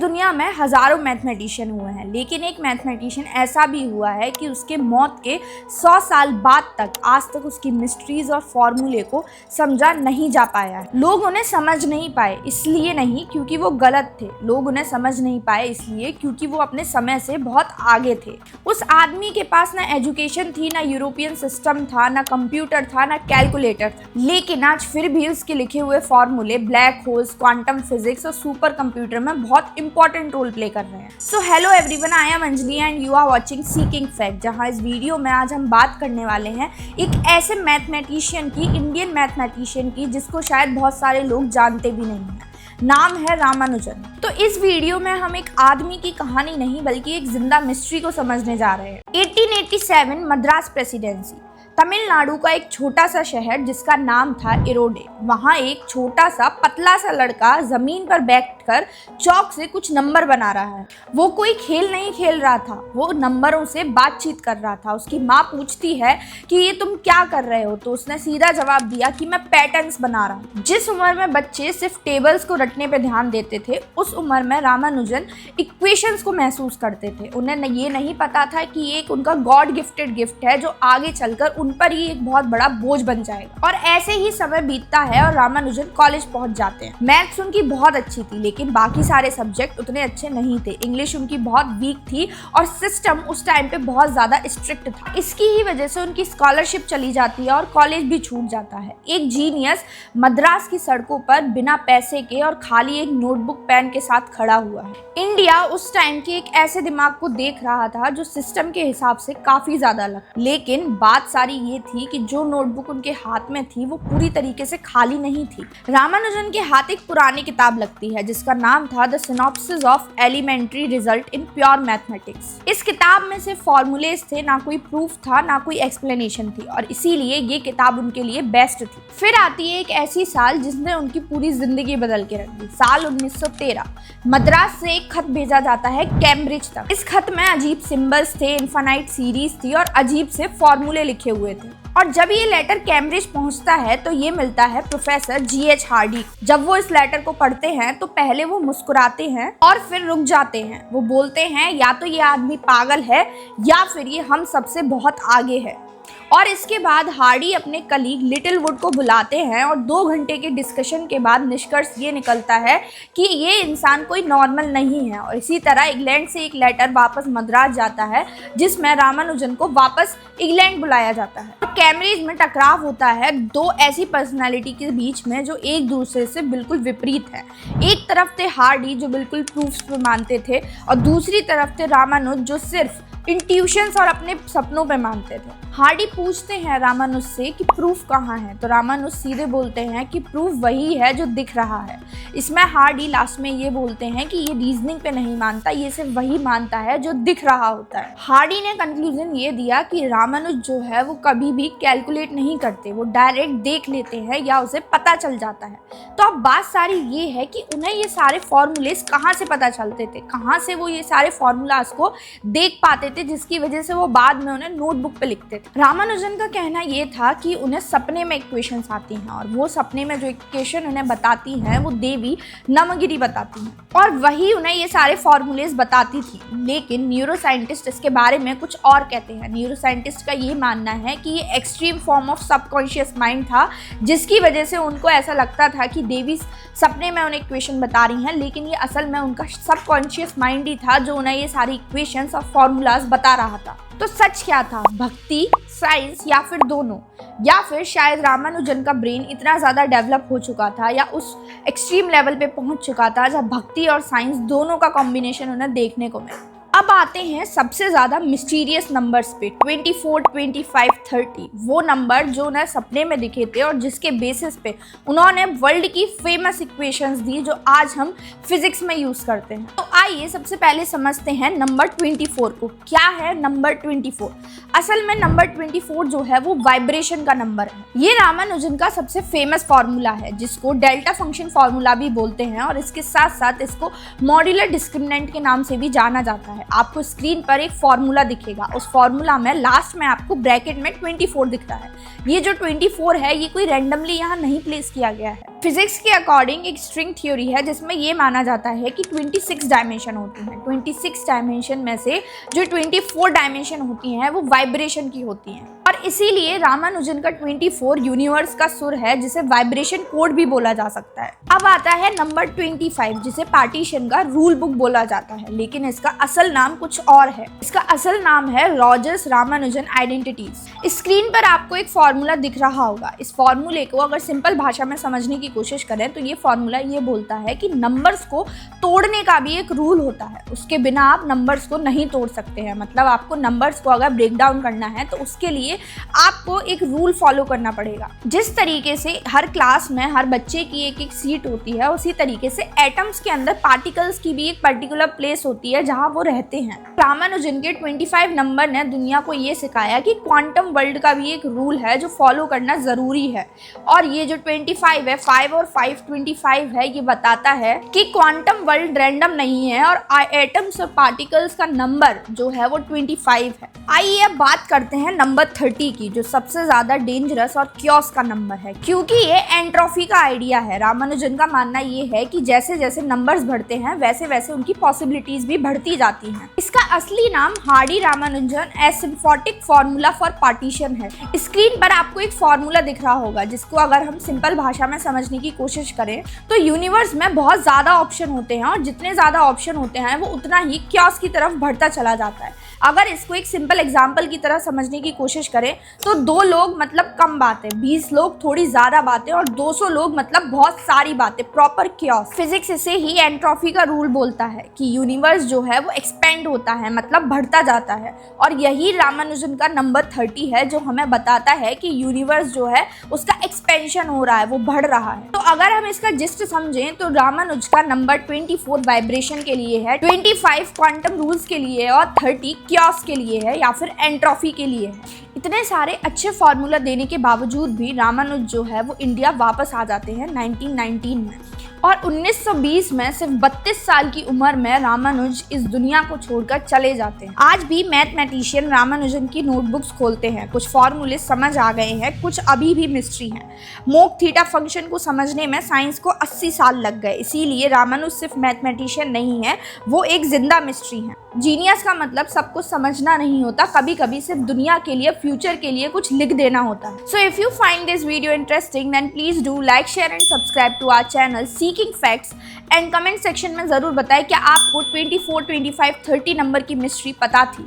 दुनिया में हजारों मैथमेटिशियन हुए हैं, लेकिन एक मैथमेटिशियन ऐसा भी हुआ है कि उसके मौत के 100 साल बाद तक आज तक उसकी मिस्ट्रीज और फॉर्मूले को समझा नहीं जा पाया है। लोग उन्हें समझ नहीं पाए, इसलिए नहीं क्योंकि वो गलत थे, लोग उन्हें समझ नहीं पाए इसलिए क्योंकि वो अपने समय से बहुत आगे थे। उस आदमी के पास ना एजुकेशन थी, ना यूरोपियन सिस्टम था, ना कंप्यूटर था, ना कैलकुलेटर था, लेकिन आज फिर भी उसके लिखे हुए फॉर्मूले ब्लैक होल्स, क्वांटम फिजिक्स और सुपर कंप्यूटर में बहुत इंपॉर्टेंट रोल प्ले कर रहे हैं। So hello everyone, I am Anjali and you are watching Seeking Fact, जहां इस वीडियो में आज हम बात करने वाले हैं एक ऐसे मैथमेटिशियन की, इंडियन मैथमेटिशियन की, जिसको शायद बहुत सारे लोग जानते भी नहीं हैं। नाम है रामानुजन। तो इस वीडियो में हम एक आदमी की कहानी नहीं बल्कि एक जिंदा मिस्ट्री को समझने जा रहे हैं। 1887 मद्रास प्रेसिडेंसी, तमिलनाडु का एक छोटा सा शहर जिसका नाम था इरोडे। वहाँ एक छोटा सा पतला सा लड़का जमीन पर बैठकर चौक से कुछ नंबर बना रहा है। वो कोई खेल नहीं खेल रहा था, वो नंबरों से बातचीत कर रहा था। उसकी माँ पूछती है कि ये तुम क्या कर रहे हो, तो उसने सीधा जवाब दिया कि मैं पैटर्न्स बना रहा हूँ। जिस उम्र में बच्चे सिर्फ टेबल्स को रटने पे ध्यान देते थे, उस उम्र में रामानुजन इक्वेशंस को महसूस करते थे। उन्हें ये नहीं पता था कि ये एक उनका गॉड गिफ्टेड गिफ्ट है जो आगे चलकर उन पर ही एक बहुत बड़ा बोझ बन जाएगा। और ऐसे ही समय बीतता है और रामानुजन कॉलेज पहुंच जाते हैं। मैथ्स उनकी बहुत अच्छी थी, लेकिन बाकी सारे सब्जेक्ट उतने अच्छे नहीं थे। इंग्लिश उनकी बहुत वीक थी और सिस्टम उस टाइम पे बहुत ज्यादा स्ट्रिक्ट था। इसकी ही वजह से उनकी स्कॉलरशिप चली जाती है और कॉलेज भी छूट जाता है। एक जीनियस मद्रास की सड़कों पर बिना पैसे के और खाली एक नोटबुक पेन के साथ खड़ा हुआ है। इंडिया उस टाइम के एक ऐसे दिमाग को देख रहा था जो सिस्टम के हिसाब से काफी ज्यादा अलग, लेकिन बात सारी ये थी कि जो नोटबुक उनके हाथ में थी वो पूरी तरीके से खाली नहीं थी। रामानुजन के हाथ एक पुरानी किताब लगती है जिसका नाम था the synopsis of elementary result in pure mathematics. इस किताब में सिर्फ फॉर्मूलेस थे, ना कोई प्रूफ था, ना कोई एक्सप्लेनेशन थी, और इसीलिए ये किताब उनके लिए बेस्ट थी। फिर आती है एक ऐसी साल जिसने उनकी पूरी जिंदगी बदल के रख दी। साल 1913। मद्रास से एक खत भेजा जाता है कैम्ब्रिज तक। इस खत में अजीब सिंबल्स थे, इनफाइनाइट सीरीज थी और अजीब से फॉर्मूले लिखे हुए थे। और जब ये लेटर कैम्ब्रिज पहुंचता है तो ये मिलता है प्रोफेसर G.H. हार्डी। जब वो इस लेटर को पढ़ते हैं तो पहले वो मुस्कुराते हैं और फिर रुक जाते हैं। वो बोलते हैं या तो ये आदमी पागल है या फिर ये हम सबसे बहुत आगे है। और इसके बाद हार्डी अपने कलीग लिटिलवुड को बुलाते हैं और 2 घंटे के डिस्कशन के बाद निष्कर्ष ये निकलता है कि ये इंसान कोई नॉर्मल नहीं है। और इसी तरह इंग्लैंड से एक लेटर वापस मद्रास जाता है जिसमें रामानुजन को वापस इंग्लैंड बुलाया जाता है। कैम्ब्रिज में टकराव होता है 2 ऐसी पर्सनालिटी के बीच में जो एक दूसरे से बिल्कुल विपरीत है। एक तरफ थे हार्डी जो बिल्कुल प्रूफ्स पे मानते थे और दूसरी तरफ थे रामानुज जो सिर्फ इंट्यूशंस और अपने सपनों पे मानते थे। हार्डी पूछते हैं रामानुज से कि प्रूफ कहाँ है, तो रामानुज सीधे बोलते हैं कि प्रूफ वही है जो दिख रहा है। इसमें हार्डी लास्ट में ये बोलते हैं कि ये रीजनिंग पे नहीं मानता, ये सिर्फ वही मानता है जो दिख रहा होता है। हार्डी ने कंक्लूजन ये दिया कि रामानुज जो है वो कभी भी कैलकुलेट नहीं करते, वो डायरेक्ट देख लेते हैं या उसे पता चल जाता है। तो अब बात सारी ये है कि उन्हें ये सारे फॉर्मूलेस कहाँ से पता चलते थे, कहाँ से वो ये सारे फॉर्मूलाज को देख पाते थे, जिसकी वजह से वो बाद में उन्हें नोटबुक पे लिखते थे। रामानुजन का कहना ये था कि उन्हें सपने में इक्वेशंस आती हैं और वो सपने में जो इक्वेशन उन्हें बताती हैं वो देवी नमगिरी बताती हैं और वही उन्हें ये सारे फॉर्मूलेस बताती थी। लेकिन न्यूरोसाइंटिस्ट इसके बारे में कुछ और कहते हैं। न्यूरोसाइंटिस्ट का ये मानना है कि ये extreme form of subconscious mind था, जिसकी वजह से उनको ऐसा लगता था कि देवी सपने में उन्हें इक्वेशन बता रही हैं, लेकिन ये असल में उनका सबकॉन्शियस माइंड ही था जो उन्हें ये सारी इक्वेशंस और फॉर्मूलाज बता रहा था। तो सच क्या था, भक्ति, साइंस या फिर दोनों? या फिर शायद रामानुजन का ब्रेन इतना ज़्यादा डेवलप हो चुका था या उस एक्सट्रीम लेवल पे पहुंच चुका था जब भक्ति और साइंस दोनों का कॉम्बिनेशन उन्हें देखने को मिला। अब आते हैं सबसे ज़्यादा मिस्टीरियस नंबर्स पे, 24, 25, 30। वो नंबर जो उन्हें सपने में दिखे थे और जिसके बेसिस पे उन्होंने वर्ल्ड की फेमस इक्वेशंस दी जो आज हम फिजिक्स में यूज़ करते हैं। तो आइए सबसे पहले समझते हैं नंबर 24 को। क्या है नंबर 24? असल में नंबर 24 जो है वो वाइब्रेशन का नंबर है। ये रामानुजन का सबसे फेमस फार्मूला है जिसको डेल्टा फंक्शन फार्मूला भी बोलते हैं और इसके साथ साथ इसको मॉड्यूलर डिस्क्रिमिनेंट के नाम से भी जाना जाता है। है। आपको स्क्रीन पर एक फॉर्मूला दिखेगा, उस फॉर्मूला में लास्ट में आपको ब्रैकेट में 24 दिख रहा है। ये जो 24 है ये कोई रैंडमली यहाँ नहीं प्लेस किया गया है। फिजिक्स के अकॉर्डिंग एक स्ट्रिंग थ्योरी है जिसमें ये माना जाता है कि 26 डायमेंशन होती हैं। 26 डायमेंशन में से जो 24 डायमेंशन होती हैं वो वाइब्रेशन की होती हैं, और इसीलिए रामानुजन का 24 यूनिवर्स का सुर है जिसे वाइब्रेशन कोड भी बोला जा सकता है। अब आता है नंबर 25 जिसे पार्टीशन का रूल बुक बोला जाता है, लेकिन इसका असल नाम कुछ और है। इसका असल नाम है रॉजर्स रामानुजन आइडेंटिटीज। स्क्रीन पर आपको एक फॉर्मूला दिख रहा होगा। इस फॉर्मूले को अगर सिंपल भाषा में समझने की कोशिश करें तो ये फॉर्मूला ये बोलता है कि नंबर्स को तोड़ने का भी एक रूल होता है, उसके बिना आप नंबर्स को नहीं तोड़ सकते हैं। मतलब आपको नंबर्स को अगर ब्रेक डाउन करना है तो उसके लिए आपको एक रूल फॉलो करना पड़ेगा। जिस तरीके से हर क्लास में हर बच्चे की एक एक सीट होती है, उसी तरीके से एटम्स के अंदर पार्टिकल्स की भी एक पर्टिकुलर प्लेस होती है जहां वो रहते हैं। रामानुजन के 25 नंबर ने दुनिया को ये सिखाया कि क्वांटम वर्ल्ड का भी एक रूल है जो फॉलो करना जरूरी है। और ये जो 25 है, 5 और 5 25 है, ये बताता है कि क्वांटम वर्ल्ड रैंडम नहीं है और एटम्स और पार्टिकल्स का नंबर जो है वो 25 है। आइए अब बात करते हैं नंबर 30 की, जो सबसे ज्यादा डेंजरस और क्योस का नंबर है, क्योंकि ये एंट्रोफी का आइडिया है। रामानुजन का मानना ये है कि जैसे जैसे नंबर्स बढ़ते हैं वैसे वैसे उनकी पॉसिबिलिटीज भी बढ़ती जाती हैं। इसका असली नाम Hardy Ramanujan asymptotic formula for partition है। स्क्रीन पर आपको एक फॉर्मूला दिख रहा होगा जिसको अगर हम सिंपल भाषा में समझने की कोशिश करें तो यूनिवर्स में बहुत ज्यादा ऑप्शन होते हैं और जितने ज्यादा ऑप्शन होते हैं वो उतना ही क्योस की तरफ बढ़ता चला जाता है। अगर इसको एक सिंपल एग्जाम्पल की तरह समझने की कोशिश करें तो 2 लोग मतलब कम बातें, 20 लोग थोड़ी ज्यादा बातें और 200 लोग मतलब बहुत सारी बातें, प्रॉपर क्योस। फिजिक्स इसे ही एंट्रोफी का रूल बोलता है कि यूनिवर्स जो है वो एक्सपेंड होता है, मतलब बढ़ता जाता है, और यही रामानुजन का नंबर 30 है जो हमें बताता है कि यूनिवर्स जो है उसका एक्सपेंशन हो रहा है, वो बढ़ रहा है। तो अगर हम इसका जिस्ट समझें तो रामानुज का नंबर 24 वाइब्रेशन के लिए है, 25 क्वांटम रूल्स के लिए है और 30 क्योस के लिए है या फिर एंट्रोफी के लिए है। इतने सारे अच्छे फॉर्मूला देने के बावजूद भी रामानुज जो है वो इंडिया वापस आ जाते हैं 1919 में, और 1920 में सिर्फ 32 साल की उम्र में रामानुज इस दुनिया को छोड़कर चले जाते हैं। आज भी मैथमेटिशियन रामानुजन की नोटबुक्स खोलते हैं, कुछ फॉर्मूले समझ आ गए हैं, कुछ अभी भी मिस्ट्री हैं। मोक थीटा फंक्शन को समझने में साइंस को 80 साल लग गए, इसीलिए रामानुज सिर्फ मैथमेटिशियन नहीं है, वो एक जिंदा मिस्ट्री है। जीनियस का मतलब सब कुछ समझना नहीं होता, कभी कभी सिर्फ दुनिया के लिए, फ्यूचर के लिए कुछ लिख देना होता है। So if you find this video interesting then please do like, share and subscribe to our channel Seeking Facts, and comment section में जरूर बताएं क्या आपको 24, 25, 30 नंबर की मिस्ट्री पता थी।